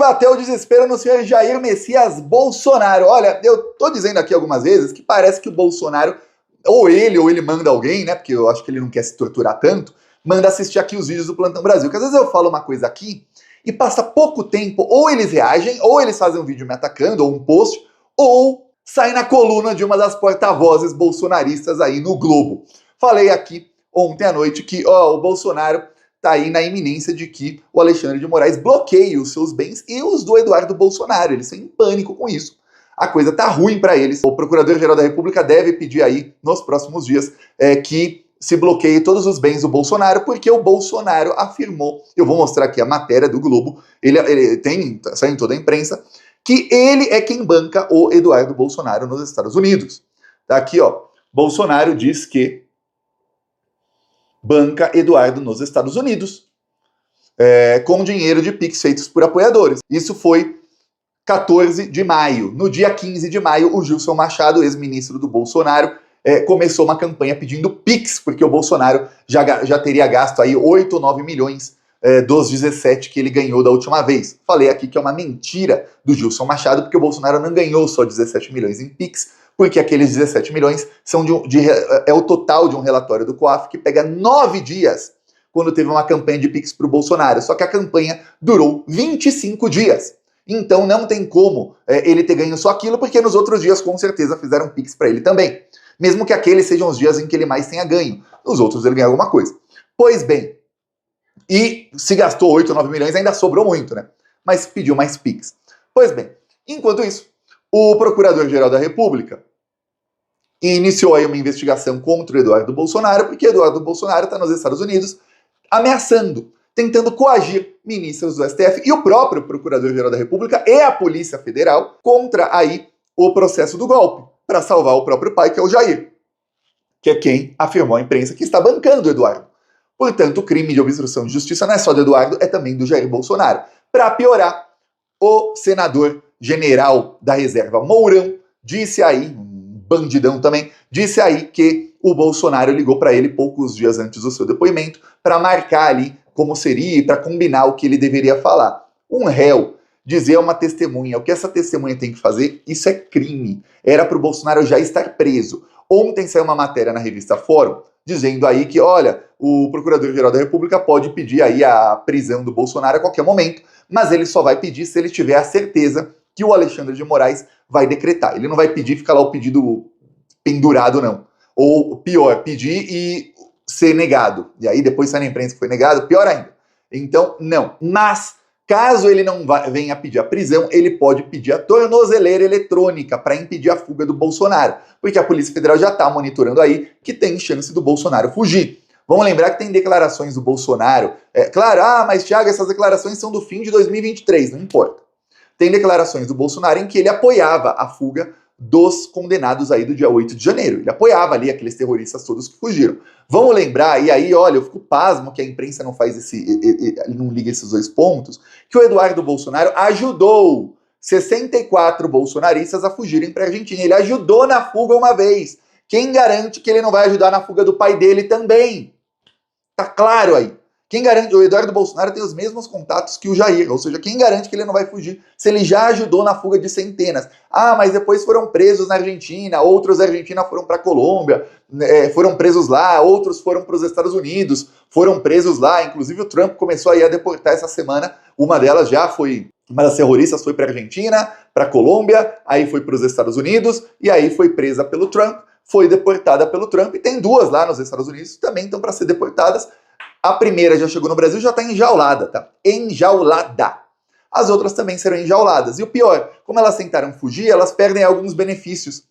bateu o desespero no senhor Jair Messias Bolsonaro. Olha, eu tô dizendo aqui algumas vezes que parece que o Bolsonaro, ou ele manda alguém, né, porque eu acho que ele não quer se torturar tanto, manda assistir aqui os vídeos do Plantão Brasil. Porque às vezes eu falo uma coisa aqui e passa pouco tempo, ou eles reagem, ou eles fazem um vídeo me atacando, ou um post, ou sai na coluna de uma das porta-vozes bolsonaristas aí no Globo. Falei aqui ontem à noite que o Bolsonaro tá aí na iminência de que o Alexandre de Moraes bloqueie os seus bens e os do Eduardo Bolsonaro. Eles estão em pânico com isso. A coisa tá ruim para eles. O Procurador-Geral da República deve pedir aí, nos próximos dias, que se bloqueie todos os bens do Bolsonaro, porque o Bolsonaro afirmou, eu vou mostrar aqui a matéria do Globo, ele tem, sai em toda a imprensa, que ele é quem banca o Eduardo Bolsonaro nos Estados Unidos. Tá aqui, ó. Bolsonaro diz que banca Eduardo nos Estados Unidos, com dinheiro de Pix feitos por apoiadores. Isso foi 14 de maio. No dia 15 de maio, o Gilson Machado, ex-ministro do Bolsonaro, começou uma campanha pedindo Pix, porque o Bolsonaro já teria gasto aí 8 ou 9 milhões dos 17 que ele ganhou da última vez. Falei aqui que é uma mentira do Gilson Machado, porque o Bolsonaro não ganhou só 17 milhões em Pix, porque aqueles 17 milhões são é o total de um relatório do COAF que pega 9 dias quando teve uma campanha de Pix para o Bolsonaro. Só que a campanha durou 25 dias. Então não tem como ele ter ganho só aquilo, porque nos outros dias com certeza fizeram Pix para ele também. Mesmo que aqueles sejam os dias em que ele mais tenha ganho. Nos outros ele ganha alguma coisa. Pois bem, e se gastou 8 ou 9 milhões, ainda sobrou muito, né? Mas pediu mais Pix. Pois bem, enquanto isso, o Procurador-Geral da República iniciou aí uma investigação contra o Eduardo Bolsonaro, porque Eduardo Bolsonaro está nos Estados Unidos ameaçando, tentando coagir ministros do STF e o próprio Procurador-Geral da República e a Polícia Federal contra aí o processo do golpe, para salvar o próprio pai, que é o Jair, que é quem afirmou à imprensa que está bancando o Eduardo. Portanto, o crime de obstrução de justiça não é só do Eduardo, é também do Jair Bolsonaro. Para piorar, o senador general da reserva Mourão disse aí, um bandidão também, disse aí que o Bolsonaro ligou para ele poucos dias antes do seu depoimento para marcar ali como seria e para combinar o que ele deveria falar. Um réu dizer a uma testemunha o que essa testemunha tem que fazer, isso é crime. Era para o Bolsonaro já estar preso. Ontem saiu uma matéria na revista Fórum dizendo aí que, olha, o Procurador-Geral da República pode pedir aí a prisão do Bolsonaro a qualquer momento, mas ele só vai pedir se ele tiver a certeza que o Alexandre de Moraes vai decretar. Ele não vai pedir, ficar lá o pedido pendurado, não. Ou pior, pedir e ser negado. E aí depois sai na imprensa que foi negado, pior ainda. Então, não. Mas, caso ele não venha pedir a prisão, ele pode pedir a tornozeleira eletrônica para impedir a fuga do Bolsonaro. Porque a Polícia Federal já está monitorando aí que tem chance do Bolsonaro fugir. Vamos lembrar que tem declarações do Bolsonaro. Claro, mas Thiago, essas declarações são do fim de 2023, não importa. Tem declarações do Bolsonaro em que ele apoiava a fuga dos condenados aí do dia 8 de janeiro. Ele apoiava ali aqueles terroristas todos que fugiram. Vamos lembrar, e aí, olha, eu fico pasmo que a imprensa não faz não liga esses dois pontos, que o Eduardo Bolsonaro ajudou 64 bolsonaristas a fugirem para a Argentina. Ele ajudou na fuga uma vez. Quem garante que ele não vai ajudar na fuga do pai dele também? Tá claro aí. Quem garante? O Eduardo Bolsonaro tem os mesmos contatos que o Jair, ou seja, quem garante que ele não vai fugir se ele já ajudou na fuga de centenas? Mas depois foram presos na Argentina, outros da Argentina foram para a Colômbia, foram presos lá, outros foram para os Estados Unidos, foram presos lá, inclusive o Trump começou aí a deportar essa semana, uma delas já foi, uma das terroristas foi para a Argentina, para a Colômbia, aí foi para os Estados Unidos, e aí foi presa pelo Trump, foi deportada pelo Trump, e tem duas lá nos Estados Unidos que também estão para ser deportadas. A primeira já chegou no Brasil, já está enjaulada, tá? Enjaulada. As outras também serão enjauladas. E o pior, como elas tentaram fugir, elas perdem alguns benefícios.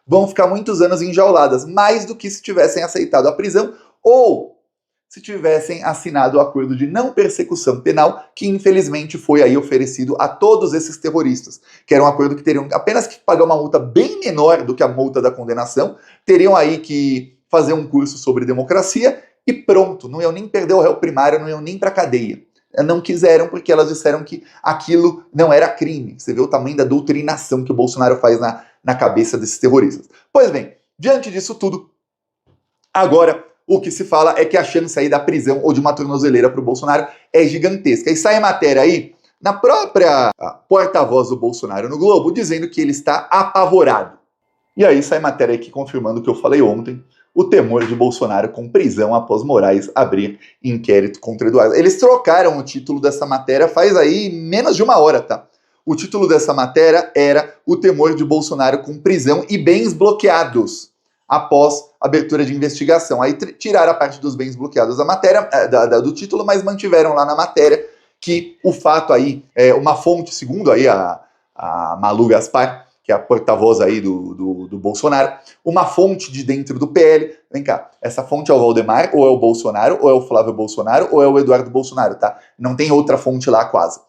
Vão ficar muitos anos enjauladas, mais do que se tivessem aceitado a prisão ou se tivessem assinado o acordo de não persecução penal, que infelizmente foi aí oferecido a todos esses terroristas, que era um acordo que teriam apenas que pagar uma multa bem menor do que a multa da condenação, teriam aí que fazer um curso sobre democracia e pronto, não iam nem perder o réu primário, não iam nem para cadeia. Não quiseram porque elas disseram que aquilo não era crime. Você vê o tamanho da doutrinação que o Bolsonaro faz na cabeça desses terroristas. Pois bem, diante disso tudo, agora o que se fala é que a chance aí da prisão ou de uma tornozeleira para o Bolsonaro é gigantesca. E sai a matéria aí na própria porta-voz do Bolsonaro no Globo, dizendo que ele está apavorado. E aí sai matéria aqui confirmando o que eu falei ontem, o temor de Bolsonaro com prisão após Moraes abrir inquérito contra Eduardo. Eles trocaram o título dessa matéria faz aí menos de uma hora, tá? O título dessa matéria era o temor de Bolsonaro com prisão e bens bloqueados após abertura de investigação. Aí tiraram a parte dos bens bloqueados da matéria, do título, mas mantiveram lá na matéria que o fato aí, uma fonte, segundo aí a Malu Gaspar, que é a porta-voz aí do Bolsonaro, uma fonte de dentro do PL, vem cá, essa fonte é o Valdemar, ou é o Bolsonaro, ou é o Flávio Bolsonaro, ou é o Eduardo Bolsonaro, tá? Não tem outra fonte lá quase.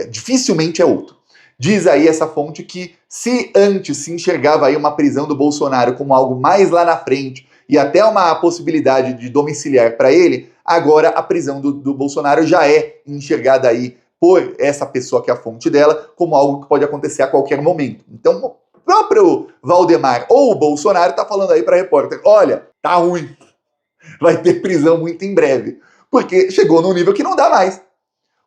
Dificilmente é outro. Diz aí essa fonte que se antes se enxergava aí uma prisão do Bolsonaro como algo mais lá na frente e até uma possibilidade de domiciliar para ele, agora a prisão do Bolsonaro já é enxergada aí por essa pessoa que é a fonte dela como algo que pode acontecer a qualquer momento. Então o próprio Valdemar ou o Bolsonaro tá falando aí para repórter, olha, tá ruim, vai ter prisão muito em breve, porque chegou num nível que não dá mais.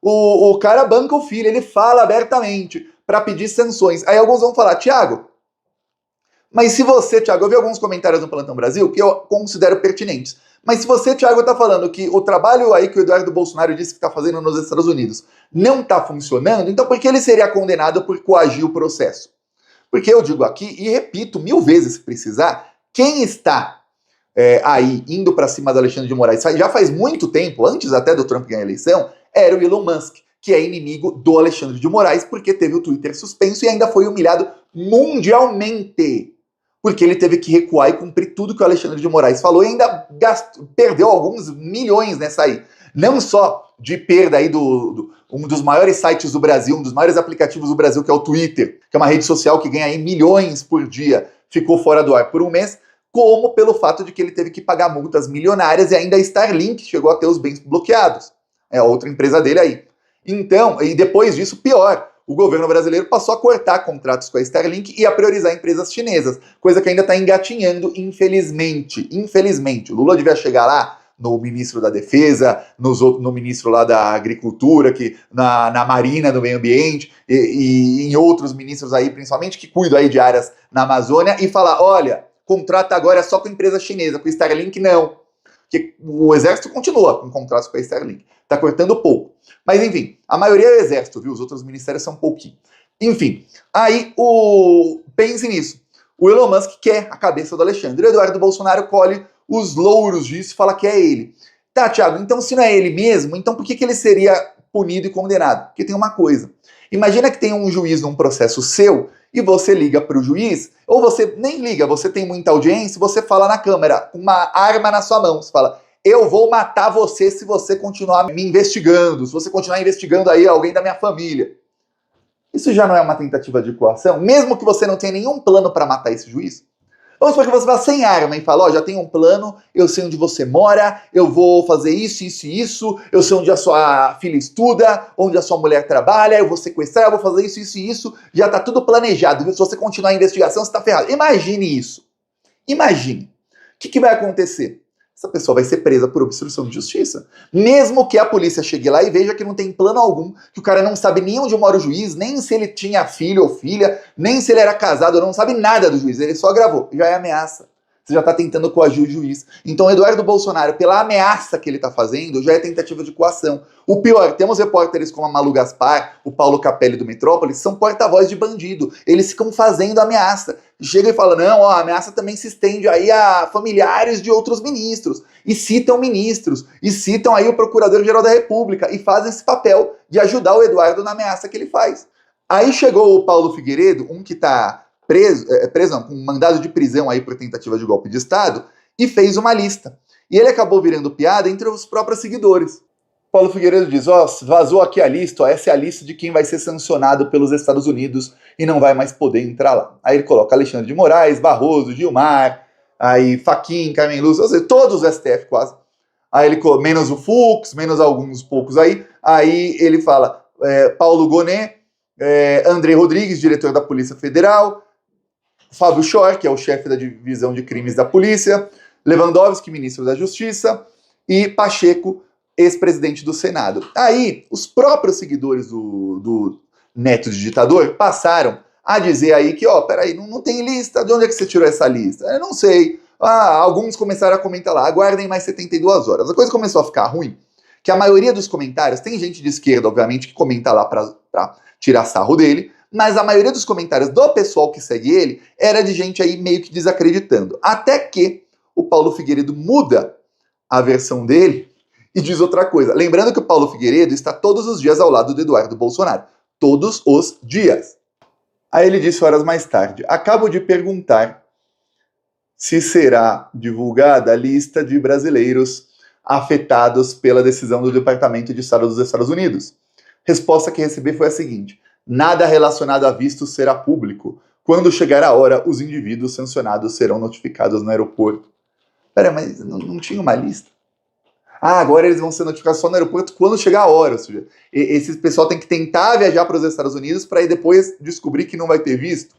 O cara banca o filho, ele fala abertamente para pedir sanções. Aí alguns vão falar, Thiago, mas se você, Thiago, eu vi alguns comentários no Plantão Brasil que eu considero pertinentes, mas se você, Thiago, tá falando que o trabalho aí que o Eduardo Bolsonaro disse que tá fazendo nos Estados Unidos não tá funcionando, então por que ele seria condenado por coagir o processo? Porque eu digo aqui, e repito 1000 vezes se precisar, quem está aí indo para cima do Alexandre de Moraes já faz muito tempo, antes até do Trump ganhar a eleição, era o Elon Musk, que é inimigo do Alexandre de Moraes, porque teve o Twitter suspenso e ainda foi humilhado mundialmente, porque ele teve que recuar e cumprir tudo que o Alexandre de Moraes falou e ainda perdeu alguns milhões nessa aí. Não só de perda aí um dos maiores sites do Brasil, um dos maiores aplicativos do Brasil, que é o Twitter, que é uma rede social que ganha aí milhões por dia, ficou fora do ar por um mês, como pelo fato de que ele teve que pagar multas milionárias e ainda a Starlink chegou a ter os bens bloqueados. É outra empresa dele aí. Então, e depois disso, pior, o governo brasileiro passou a cortar contratos com a Starlink e a priorizar empresas chinesas, coisa que ainda está engatinhando, infelizmente. Infelizmente. O Lula devia chegar lá no ministro da Defesa, no ministro lá da Agricultura, na Marina, do Meio Ambiente, e em outros ministros aí, principalmente, que cuidam aí de áreas na Amazônia, e falar, olha, contrato agora é só com empresa chinesa, com Starlink não. Porque o Exército continua com contratos com a Starlink. Tá cortando pouco. Mas enfim, a maioria é o Exército, viu? Os outros ministérios são pouquinho. Enfim, aí pense nisso. O Elon Musk quer a cabeça do Alexandre. O Eduardo Bolsonaro colhe os louros disso e fala que é ele. Tá, Thiago, então se não é ele mesmo, então por que ele seria punido e condenado? Porque tem uma coisa. Imagina que tem um juiz num processo seu e você liga para o juiz, ou você nem liga, você tem muita audiência, você fala na câmera, com uma arma na sua mão, você fala, eu vou matar você se você continuar me investigando, se você continuar investigando aí alguém da minha família. Isso já não é uma tentativa de coação, mesmo que você não tenha nenhum plano para matar esse juiz? Vamos supor que você vá sem arma e fala, ó, já tenho um plano, eu sei onde você mora, eu vou fazer isso, isso e isso, eu sei onde a sua filha estuda, onde a sua mulher trabalha, eu vou sequestrar, eu vou fazer isso, isso e isso, já tá tudo planejado, viu? Se você continuar a investigação, você tá ferrado. Imagine isso. Imagine. O que vai acontecer? Essa pessoa vai ser presa por obstrução de justiça. Mesmo que a polícia chegue lá e veja que não tem plano algum, que o cara não sabe nem onde mora o juiz, nem se ele tinha filho ou filha, nem se ele era casado, não sabe nada do juiz, ele só gravou. Já é ameaça. Você já está tentando coagir o juiz. Então, Eduardo Bolsonaro, pela ameaça que ele está fazendo, já é tentativa de coação. O pior, temos repórteres como a Malu Gaspar, o Paulo Capelli do Metrópolis, são porta-voz de bandido. Eles ficam fazendo ameaça. Chega e fala, não, ó, a ameaça também se estende aí a familiares de outros ministros. E citam ministros. E citam aí o Procurador-Geral da República. E fazem esse papel de ajudar o Eduardo na ameaça que ele faz. Aí chegou o Paulo Figueiredo, um que está preso não, com mandado de prisão aí por tentativa de golpe de Estado, e fez uma lista. E ele acabou virando piada entre os próprios seguidores. Paulo Figueiredo diz, ó, vazou aqui a lista, ó, essa é a lista de quem vai ser sancionado pelos Estados Unidos e não vai mais poder entrar lá. Aí ele coloca Alexandre de Moraes, Barroso, Gilmar, aí Fachin, Carmen Lúcia, ou seja, todos os STF quase. Aí ele, menos o Fux, menos alguns poucos aí ele fala Paulo Gonet, André Rodrigues, diretor da Polícia Federal, Fábio Schor, que é o chefe da divisão de crimes da polícia, Lewandowski, ministro da Justiça, e Pacheco, ex-presidente do Senado. Aí, os próprios seguidores do neto de ditador passaram a dizer aí que, ó, peraí, não tem lista, de onde é que você tirou essa lista? Eu não sei. Alguns começaram a comentar lá, aguardem mais 72 horas. A coisa começou a ficar ruim, que a maioria dos comentários, tem gente de esquerda, obviamente, que comenta lá pra tirar sarro dele, mas a maioria dos comentários do pessoal que segue ele era de gente aí meio que desacreditando. Até que o Paulo Figueiredo muda a versão dele e diz outra coisa. Lembrando que o Paulo Figueiredo está todos os dias ao lado do Eduardo Bolsonaro. Todos os dias. Aí ele disse horas mais tarde: acabo de perguntar se será divulgada a lista de brasileiros afetados pela decisão do Departamento de Estado dos Estados Unidos. Resposta que recebi foi a seguinte: nada relacionado a visto será público. Quando chegar a hora, os indivíduos sancionados serão notificados no aeroporto. Pera, mas não tinha uma lista? Agora eles vão ser notificados só no aeroporto quando chegar a hora. Ou seja, esse pessoal tem que tentar viajar para os Estados Unidos para aí depois descobrir que não vai ter visto.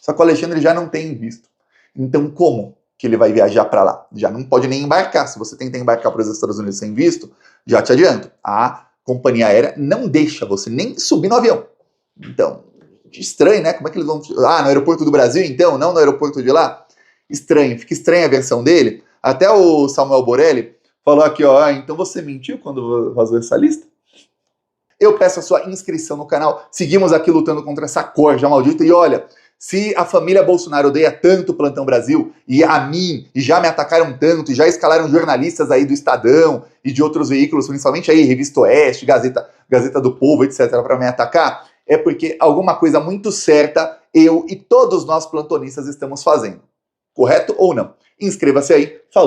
Só que o Alexandre já não tem visto. Então como que ele vai viajar para lá? Já não pode nem embarcar. Se você tenta embarcar para os Estados Unidos sem visto, já te adianto, a companhia aérea não deixa você nem subir no avião. Então, estranho, né? Como é que eles vão... no aeroporto do Brasil, então? Não no aeroporto de lá? Estranho. Fica estranha a versão dele. Até o Samuel Borelli falou aqui, ó, então você mentiu quando vazou essa lista? Eu peço a sua inscrição no canal. Seguimos aqui lutando contra essa corja maldita. E olha, se a família Bolsonaro odeia tanto o Plantão Brasil, e a mim, e já me atacaram tanto, e já escalaram jornalistas aí do Estadão e de outros veículos, principalmente aí, Revista Oeste, Gazeta do Povo, etc., para me atacar, é porque alguma coisa muito certa eu e todos nós plantonistas estamos fazendo. Correto ou não? Inscreva-se aí. Falou!